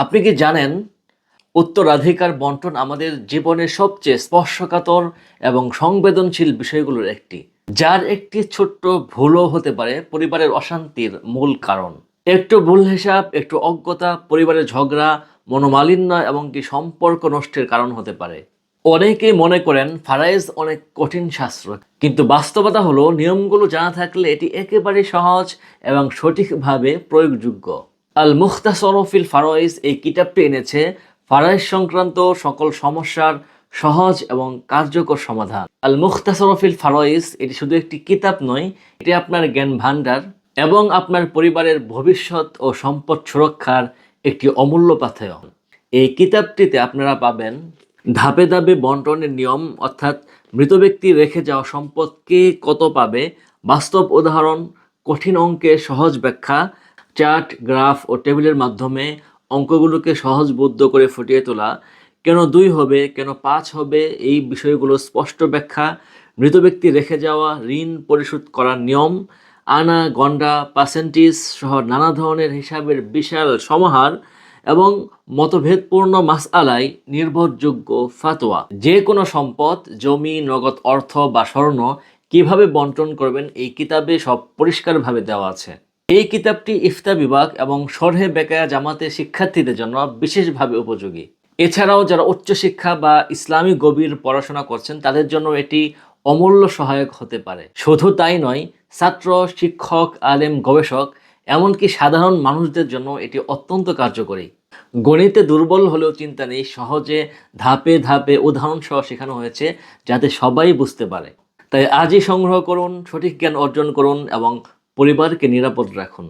আপনি কি জানেন উত্তরাধিকার বন্টন আমাদের জীবনের সবচেয়ে স্পর্শকাতর এবং সংবেদনশীল বিষয়গুলোর একটি, যার একটি ছোট্ট ভুলও হতে পারে পরিবারের অশান্তির মূল কারণ। একটু ভুল হিসাব, একটু অজ্ঞতা পরিবারের ঝগড়া, মনোমালিন্য এবং কি সম্পর্ক নষ্টের কারণ হতে পারে। অনেকেই মনে করেন ফারাইজ অনেক কঠিন শাস্ত্র, কিন্তু বাস্তবতা হলো নিয়মগুলো জানা থাকলে এটি একেবারে সহজ এবং সঠিকভাবে প্রয়োগযোগ্য। আল মুখতাসর ফিল ফারাইজ এই কিতাবটি এনেছে ফারাইজ সংক্রান্ত সকল সমস্যার সহজ এবং কার্যকর সমাধান। আল মুখতাসর ফিল ফারাইজ এটি শুধু একটি কিতাব নয়, এটি আপনার জ্ঞান ভান্ডার এবং আপনার পরিবারের ভবিষ্যৎ ও সম্পদ সুরক্ষার একটি অমূল্য পাথেয়। এই কিতাবটিতে আপনারা পাবেন ধাপে ধাপে বন্টনের নিয়ম, অর্থাৎ মৃত ব্যক্তি রেখে যাওয়া সম্পদ কে কত পাবে, বাস্তব উদাহরণ, কঠিন অঙ্কের সহজ ব্যাখ্যা, চার্ট, গ্রাফ ও টেবিলের মাধ্যমে অঙ্কগুলোকে সহজবোধ্য করে ফুটিয়ে তোলা, কেন 2 হবে, কেন 5 হবে, এই বিষয়গুলো স্পষ্ট ব্যাখ্যা, মৃত ব্যক্তি রেখে যাওয়া ঋণ পরিশোধ করার নিয়ম, আনা, গন্ডা, পার্সেন্টেজ সহ নানা ধরনের হিসাবের বিশাল সমাহার এবং মতভেদপূর্ণ মাসআলায় নির্ভরযোগ্য ফাতোয়া। যে কোনো সম্পদ, জমি, নগদ অর্থ বা স্বর্ণ কিভাবে বন্টন করবেন এই কিতাবে সব পরিষ্কারভাবে দেওয়া আছে। এই কিতাবটি ইফতা বিভাগ এবং শরহে বেকায়া জামাতের শিক্ষার্থীদের জন্য বিশেষভাবে উপযোগী। এছাড়াও যারা উচ্চশিক্ষা বা ইসলামী গভীর পড়াশোনা করছেন তাদের জন্য এটি অমূল্য সহায়ক হতে পারে। শুধু তাই নয়, ছাত্র, শিক্ষক, আলেম, গবেষক এমনকি সাধারণ মানুষদের জন্য এটি অত্যন্ত কার্যকরী। গণিতে দুর্বল হলেও চিন্তা নেই, সহজে ধাপে ধাপে উদাহরণ সহ শেখানো হয়েছে যাতে সবাই বুঝতে পারে। তাই আজই সংগ্রহ করুন, সঠিক জ্ঞান অর্জন করুন এবং পরিবারকে নিরাপদ রাখুন।